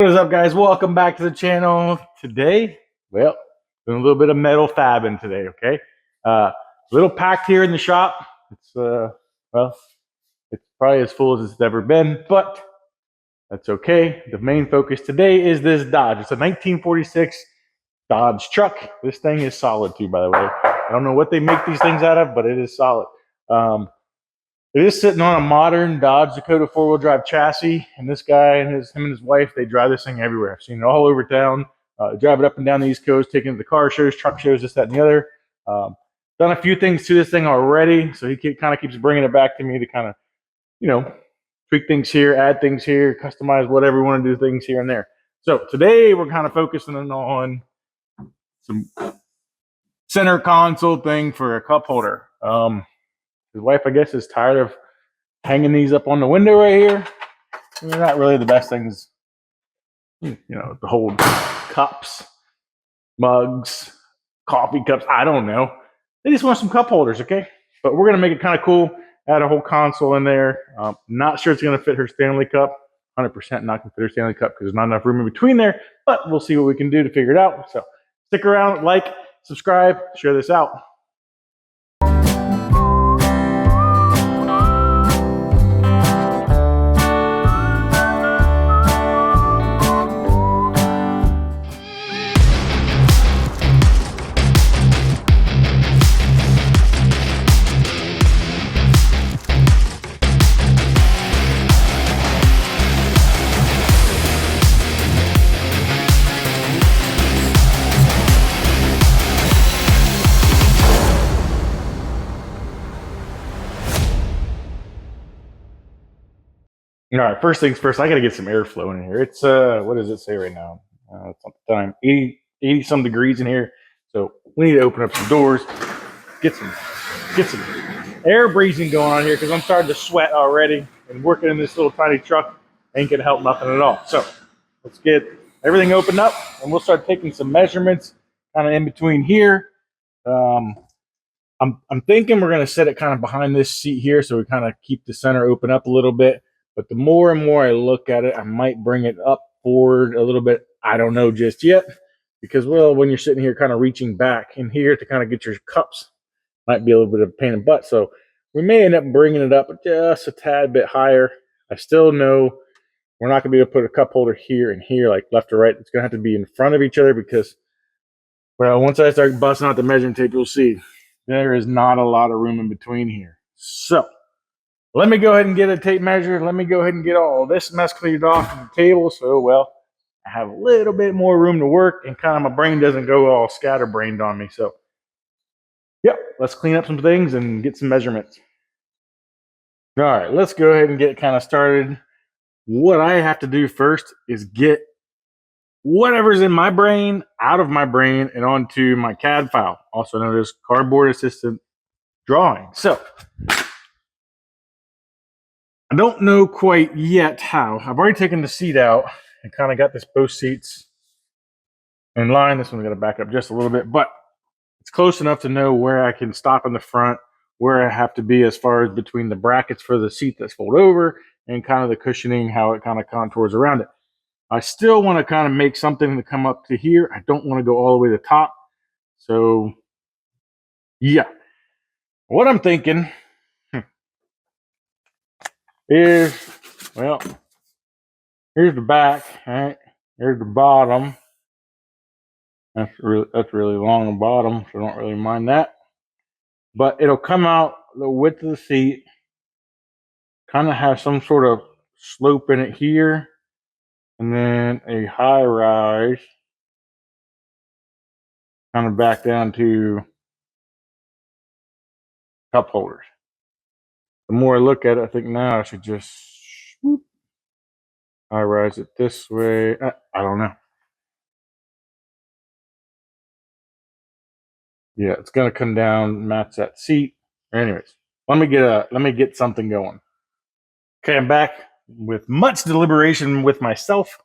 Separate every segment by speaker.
Speaker 1: What is up, guys? Welcome back to the channel. Today, well, doing a little bit of metal fabbing today, okay? A little packed here in the shop. It's, well, it's probably as full as it's ever been, but that's okay. The main focus today is this Dodge. It's a 1946 Dodge truck. This thing is solid too, by the way. I don't know what they make these things out of, but it is solid. It is sitting on a modern Dodge Dakota four-wheel drive chassis, and this guy and him and his wife, they drive this thing everywhere. I've seen it all over town. Drive it up and down the East Coast, taking it to the car shows, truck shows, this, that, and the other. Done a few things to this thing already, so he kind of keeps bringing it back to me to kind of, tweak things here, add things here, customize whatever we want to do, things here and there. So today we're kind of focusing on some center console thing for a cup holder. His wife, I guess, is tired of hanging these up on the window right here. They're not really the best things, to hold cups, mugs, coffee cups. I don't know. They just want some cup holders, okay? But we're going to make it kind of cool. Add a whole console in there. Not sure it's going to fit her Stanley Cup. 100% not going to fit her Stanley Cup because there's not enough room in between there. But we'll see what we can do to figure it out. So stick around, like, subscribe, share this out. All right, first things first, I got to get some airflow in here. It's, what does it say right now? It's on the time, 80 some degrees in here. So we need to open up some doors, get some air breathing going on here because I'm starting to sweat already, and working in this little tiny truck ain't going to help nothing at all. So let's get everything opened up and we'll start taking some measurements kind of in between here. I'm thinking we're going to set it kind of behind this seat here so we kind of keep the center open up a little bit. But the more and more I look at it, I might bring it up forward a little bit. I don't know just yet because, well, when you're sitting here kind of reaching back in here to kind of get your cups, might be a little bit of a pain in the butt. So we may end up bringing it up just a tad bit higher. I still know we're not going to be able to put a cup holder here and here, like left or right. It's going to have to be in front of each other because, well, once I start busting out the measuring tape, you'll see there is not a lot of room in between here. So let me go ahead and get a tape measure. Let me go ahead and get all this mess cleared off from the table. So, well, I have a little bit more room to work and kind of my brain doesn't go all scatterbrained on me. So, yep, let's clean up some things and get some measurements. All right, let's go ahead and get kind of started. What I have to do first is get whatever's in my brain out of my brain and onto my CAD file, also known as Cardboard Assisted Drawing. So, I don't know quite yet how. I've already taken the seat out and kind of got both seats in line. This one's going to back up just a little bit, but it's close enough to know where I can stop in the front, where I have to be as far as between the brackets for the seat that's fold over and kind of the cushioning, how it kind of contours around it. I still want to kind of make something to come up to here. I don't want to go all the way to the top. So, yeah. What I'm thinking is, well, here's the back, all right? Here's the bottom. That's really long on the bottom, so I don't really mind that. But it'll come out the width of the seat, kind of have some sort of slope in it here, and then a high rise, kind of back down to cup holders. The more I look at it, I think now I should just swoop, high rise it this way. I don't know. Yeah, it's gonna come down, match that seat. Anyways, let me get something going. Okay, I'm back with much deliberation with myself.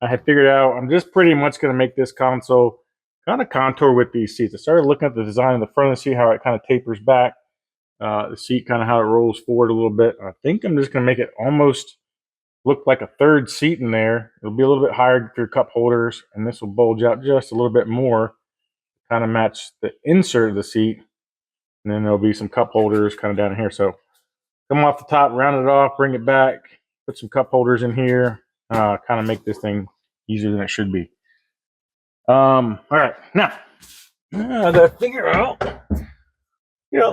Speaker 1: I had figured out I'm just pretty much gonna make this console kind of contour with these seats. I started looking at the design of the front of the seat, how it kind of tapers back. The seat kind of how it rolls forward a little bit. I think I'm just going to make it almost look like a third seat in there. It'll be a little bit higher through cup holders, and this will bulge out just a little bit more, kind of match the insert of the seat. And then there'll be some cup holders kind of down here. So come off the top, round it off, bring it back, put some cup holders in here, kind of make this thing easier than it should be. All right, now I gotta figure out,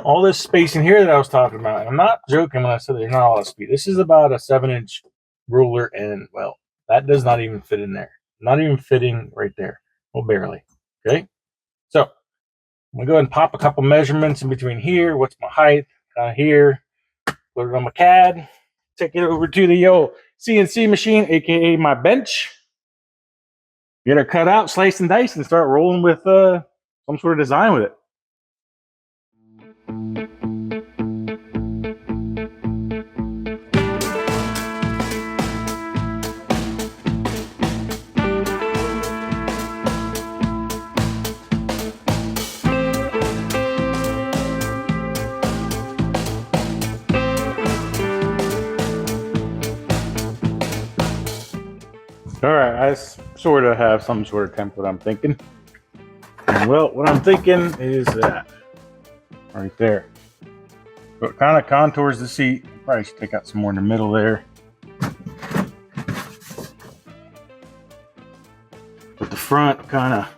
Speaker 1: all this space in here that I was talking about. And I'm not joking when I said there's not a lot of space. This is about a 7-inch ruler, and well, that does not even fit in there. Not even fitting right there. Well, barely. Okay, so I'm gonna go ahead and pop a couple measurements in between here. What's my height? Here. Put it on my CAD. Take it over to the old CNC machine, aka my bench. Get it cut out, slice and dice, and start rolling with some sort of design with it. All right, I sort of have some sort of template I'm thinking. And well, what I'm thinking is that right there. So it kind of contours the seat. Probably should take out some more in the middle there. But the front kind of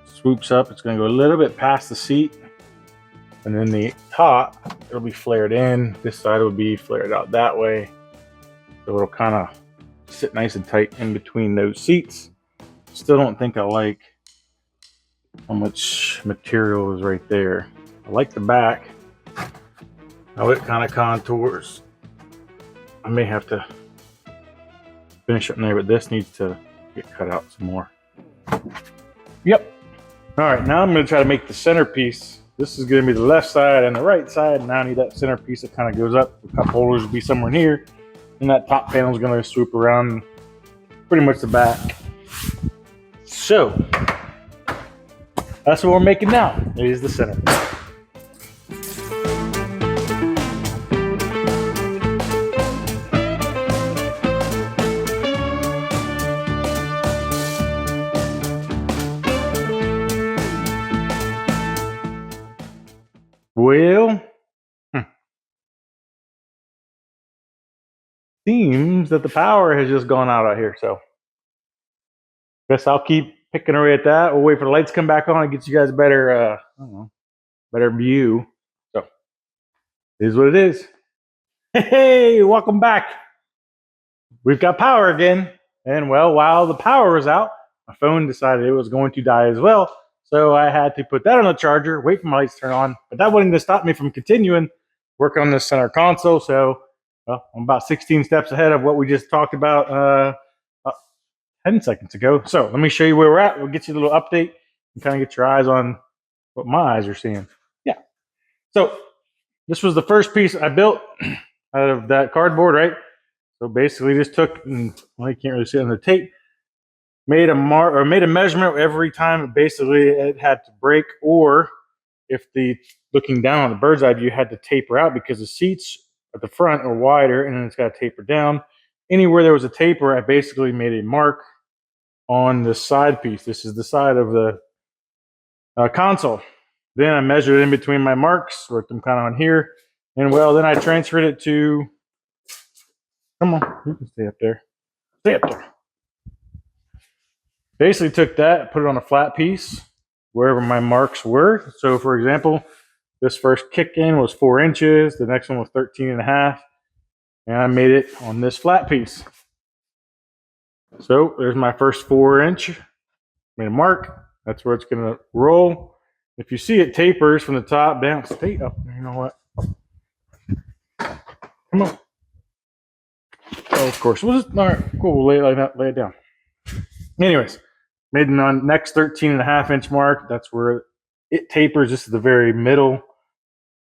Speaker 1: swoops up. It's going to go a little bit past the seat. And then the top, it'll be flared in. This side will be flared out that way. So it'll kind of sit nice and tight in between those seats. Still don't think I like how much material is right there. I like the back, how it kind of contours. I may have to finish up in there, but this needs to get cut out some more. Yep. All right, now I'm going to try to make the centerpiece. This is going to be the left side and the right side. And now I need that centerpiece that kind of goes up. The cup holders will be somewhere in here. And that top panel is going to swoop around pretty much the back. So that's what we're making now. It is the center. Well, seems that the power has just gone out here, so guess I'll keep picking away at that. We'll wait for the lights to come back on and get you guys a better, better view. So, it is what it is. Hey, welcome back. We've got power again, and well, while the power was out, my phone decided it was going to die as well. So I had to put that on the charger, wait for my lights to turn on, but that wasn't going to stop me from continuing work on this center console. So well, I'm about 16 steps ahead of what we just talked about 10 seconds ago. So let me show you where we're at. We'll get you a little update and kind of get your eyes on what my eyes are seeing. Yeah. So this was the first piece I built out of that cardboard, right? So basically just took, and well, you can't really see it on the tape, made a measurement every time basically it had to break, or if looking down on the bird's eye view had to taper out because the seats at the front are wider and then it's got to taper down. Anywhere there was a taper, I basically made a mark on the side piece. This is the side of the console. Then I measured in between my marks, worked them kind of on here, and well, then I transferred it to, come on, you can stay up there. Stay up there. Basically took that, put it on a flat piece wherever my marks were. So for example, this first kick in was 4 inches. The next one was 13 and a half. And I made it on this flat piece. So there's my first 4-inch. Made a mark. That's where it's going to roll. If you see it tapers from the top down, stay up. You know what? Come on. Oh, of course. We'll just, all right, cool. We'll lay it like that, lay it down. Anyways, made it on next 13.5-inch mark. That's where it tapers. This is the very middle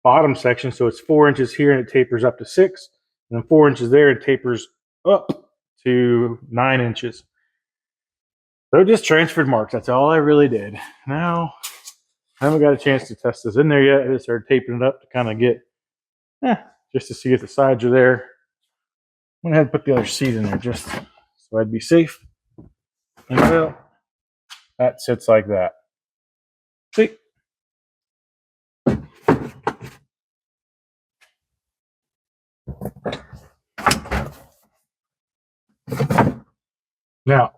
Speaker 1: bottom section. So it's 4 inches here and it tapers up to 6. And then 4 inches there, it tapers up to 9 inches. So just transferred marks. That's all I really did. Now, I haven't got a chance to test this in there yet. I just started taping it up to kind of get, just to see if the sides are there. gonna have to put the other seat in there just so I'd be safe. And so that sits like that. See? Now,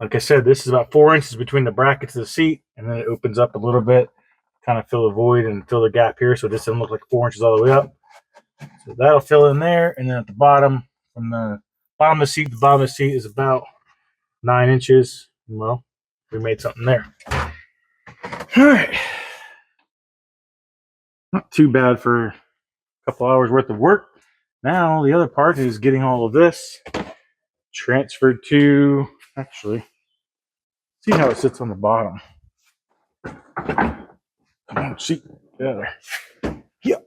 Speaker 1: like I said, this is about 4 inches between the brackets of the seat, and then it opens up a little bit, kind of fill the void and fill the gap here, so this doesn't look like 4 inches all the way up. So that'll fill in there, and then at the bottom, from the bottom of the seat to the bottom of the seat is about 9 inches. Well, we made something there. All right. Not too bad for a couple hours worth of work. Now, the other part is getting all of this transferred to, actually, see how it sits on the bottom. Come on, seat. Together. Yep.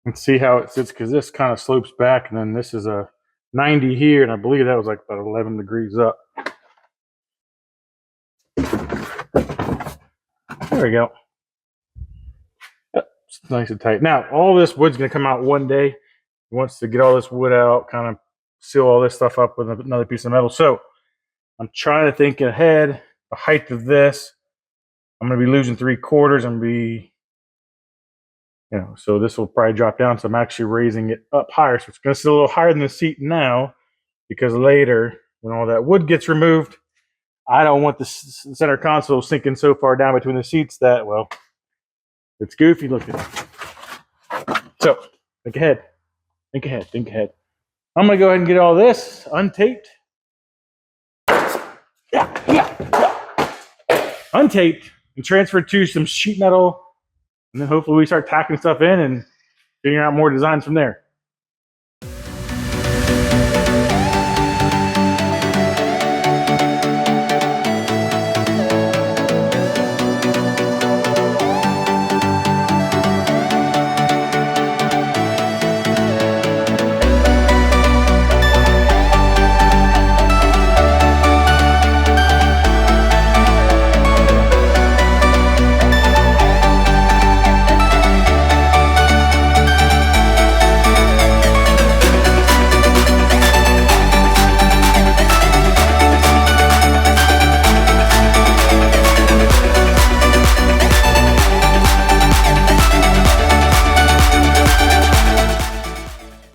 Speaker 1: And see how it sits, because this kind of slopes back, and then this is a 90 here, and I believe that was like about 11 degrees up. There we go. Yep, it's nice and tight. Now, all this wood's going to come out one day. He wants to get all this wood out, kind of seal all this stuff up with another piece of metal. So I'm trying to think ahead. The height of this, I'm going to be losing 3/4. I'm going to be, so this will probably drop down. So I'm actually raising it up higher. So it's going to sit a little higher than the seat now, because later, when all that wood gets removed, I don't want the center console sinking so far down between the seats that, well, it's goofy looking. So think ahead. Think ahead. Think ahead. I'm going to go ahead and get all this untaped. Untaped and transferred to some sheet metal. And then hopefully we start tacking stuff in and figuring out more designs from there.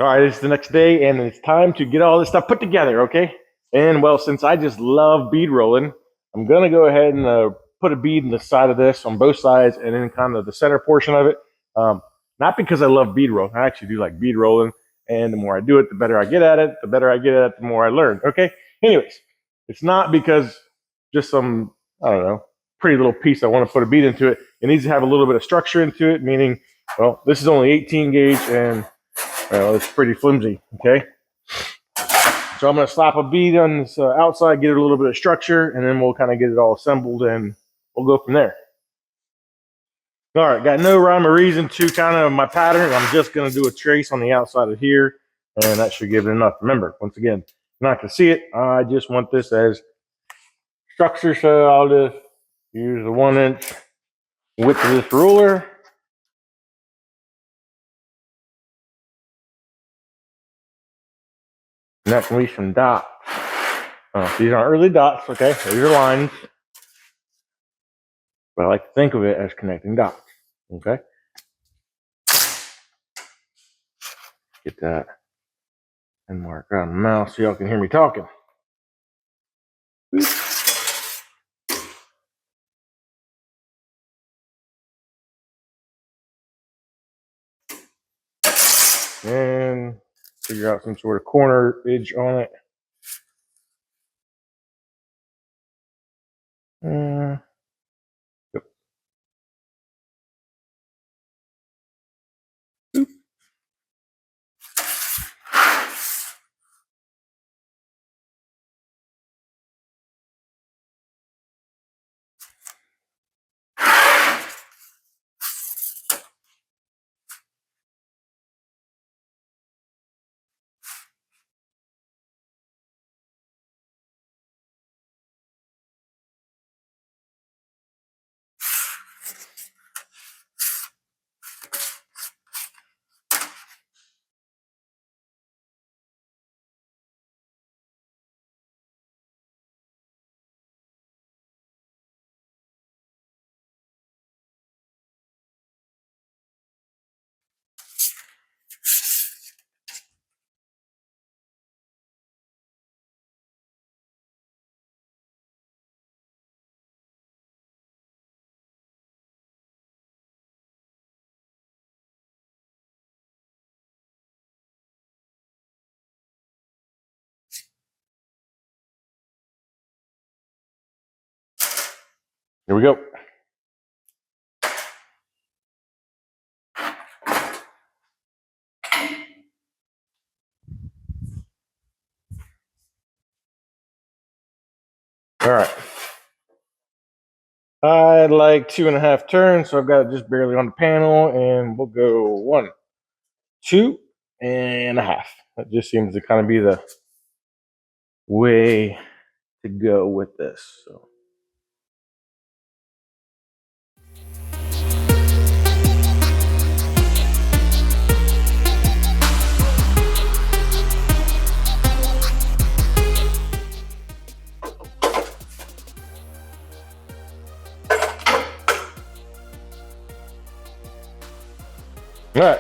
Speaker 1: All right, it's the next day, and it's time to get all this stuff put together, okay? And, well, since I just love bead rolling, I'm going to go ahead and put a bead in the side of this on both sides and in kind of the center portion of it. Not because I love bead rolling. I actually do like bead rolling, and the more I do it, the better I get at it. The better I get at it, the more I learn, okay? Anyways, it's not because just some, I don't know, pretty little piece I want to put a bead into it. It needs to have a little bit of structure into it, meaning, well, this is only 18 gauge, and well, it's pretty flimsy, okay? So I'm going to slap a bead on this outside, get it a little bit of structure, and then we'll kind of get it all assembled, and we'll go from there. All right, got no rhyme or reason to kind of my pattern. I'm just going to do a trace on the outside of here, and that should give it enough. Remember, once again, you're not going to see it. I just want this as structure, so I'll just use the 1 inch width of this ruler. And that can be some dots. These aren't really dots, okay? These are lines. But I like to think of it as connecting dots, okay? Get that and mark around the mouth so y'all can hear me talking. And figure out some sort of corner edge on it. Yep. Here we go. All right. I'd like 2.5 turns, so I've got it just barely on the panel, and we'll go 1, 2.5. That just seems to kind of be the way to go with this. So. All right.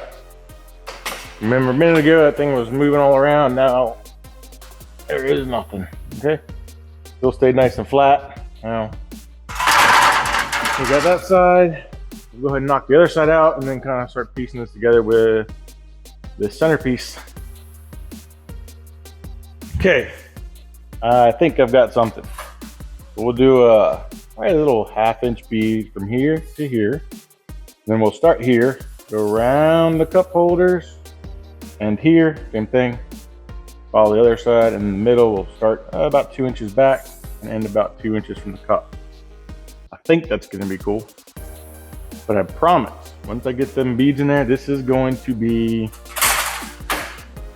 Speaker 1: Remember a minute ago that thing was moving all around. Now there is nothing. Okay. Still stayed nice and flat. Now we got that side. We'll go ahead and knock the other side out, and then kind of start piecing this together with the centerpiece. Okay. I think I've got something. So we'll do a little 1/2-inch bead from here to here. Then we'll start here, go around the cup holders, and here, same thing. Follow the other side, and in the middle we'll start about 2 inches back and end about 2 inches from the cup. I think that's going to be cool. But I promise, once I get them beads in there, this is going to be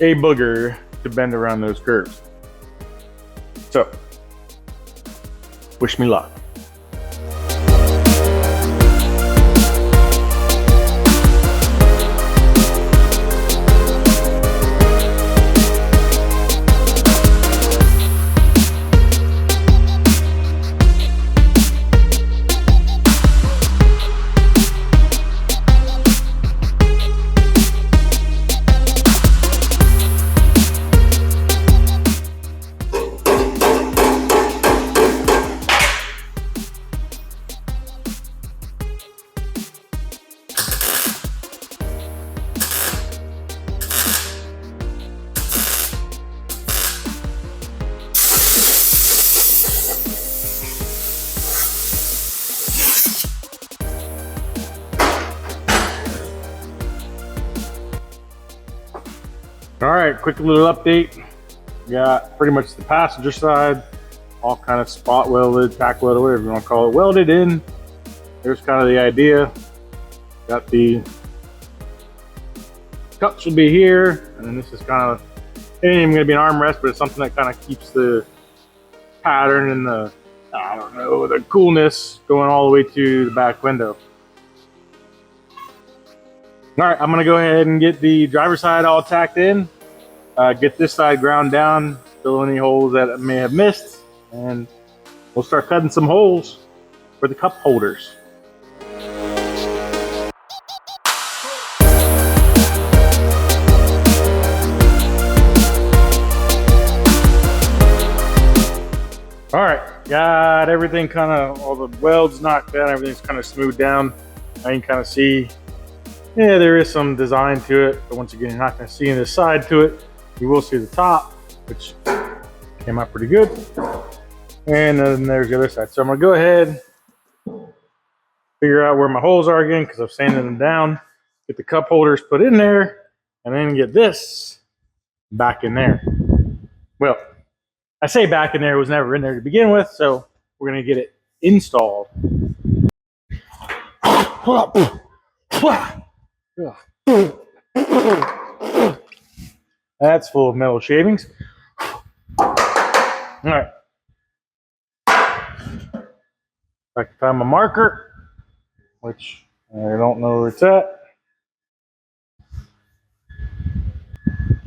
Speaker 1: a booger to bend around those curves. So, wish me luck. All right, quick little update. Got pretty much the passenger side all kind of spot welded, tack welded, whatever you want to call it, welded in. There's kind of the idea. Got the cups will be here, and then this is kind of, it ain't even gonna be an armrest, but it's something that kind of keeps the pattern and the, I don't know, the coolness going all the way to the back window. All right, I'm gonna go ahead and get the driver's side all tacked in, get this side ground down, fill any holes that I may have missed, and we'll start cutting some holes for the cup holders. All right, got everything kind of, all the welds knocked down, everything's kind of smoothed down. I can kind of see, yeah, there is some design to it, but once again, you're not going to see the side to it. You will see the top, which came out pretty good. And then there's the other side. So I'm going to go ahead, figure out where my holes are again, because I've sanded them down, get the cup holders put in there, and then get this back in there. Well, I say back in there, it was never in there to begin with, so we're going to get it installed. That's full of metal shavings. All right. I can find my marker, which I don't know where it's at.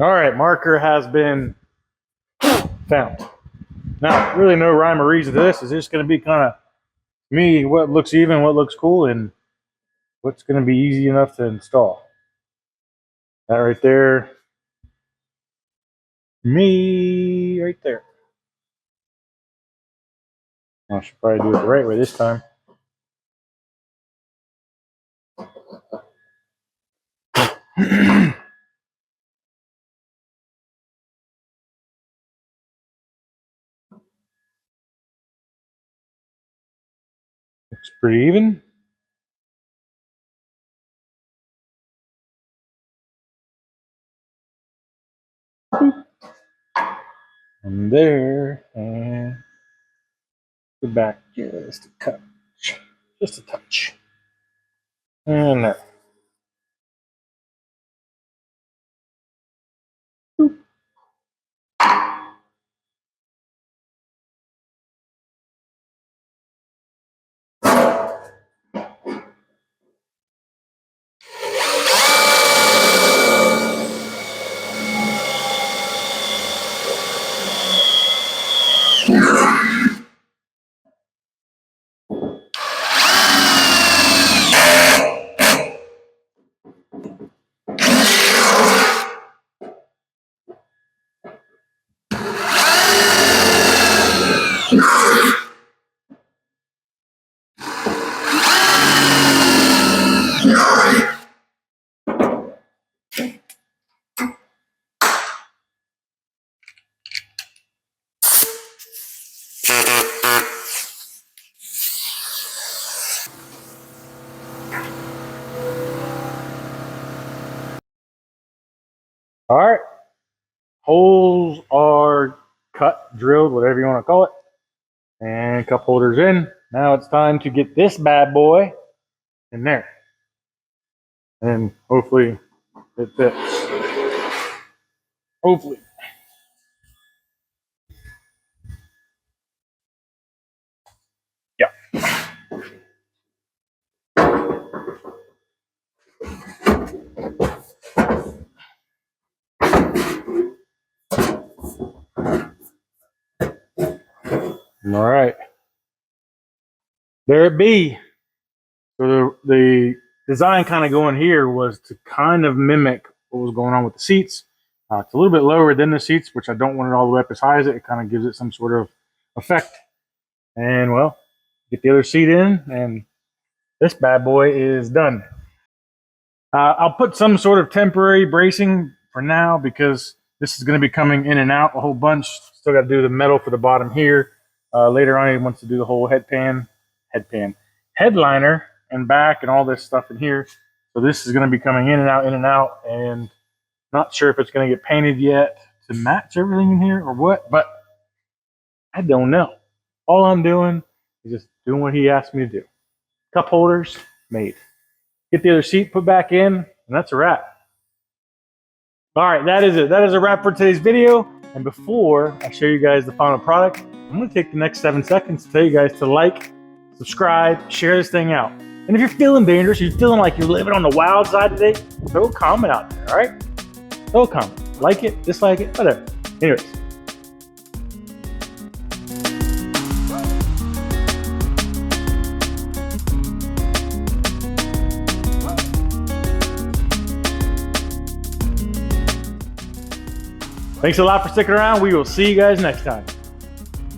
Speaker 1: All right, marker has been found. Now, really no rhyme or reason to this. It's just going to be kind of me, what looks even, what looks cool, and what's going to be easy enough to install. That right there, me right there. I should probably do it the right way this time. pretty even. And there, and go back just a touch, just a touch, and there. Boop. All right, holes are cut, drilled, whatever you want to call it, and cup holders in. Now it's time to get this bad boy in there, and hopefully it fits. Hopefully. Yeah. All right. There it be. So the design kind of going here was to kind of mimic what was going on with the seats. It's a little bit lower than the seats, which I don't want it all the way up as high as it. It kind of gives it some sort of effect. And well, get the other seat in, and this bad boy is done. I'll put some sort of temporary bracing for now because this is going to be coming in and out a whole bunch. Still got to do the metal for the bottom here. Later on, he wants to do the whole headliner and back and all this stuff in here. So this is going to be coming in and out, and not sure if it's going to get painted yet to match everything in here or what, but I don't know. All I'm doing is just doing what he asked me to do. Cup holders made. Get the other seat put back in, and that's a wrap. All right, that is it. That is a wrap for today's video. And before I show you guys the final product, I'm going to take the next 7 seconds to tell you guys to like, subscribe, share this thing out. And if you're feeling dangerous, you're feeling like you're living on the wild side today, throw a comment out there, all right? Throw a comment. Like it, dislike it, whatever. Anyways. Thanks a lot for sticking around. We will see you guys next time.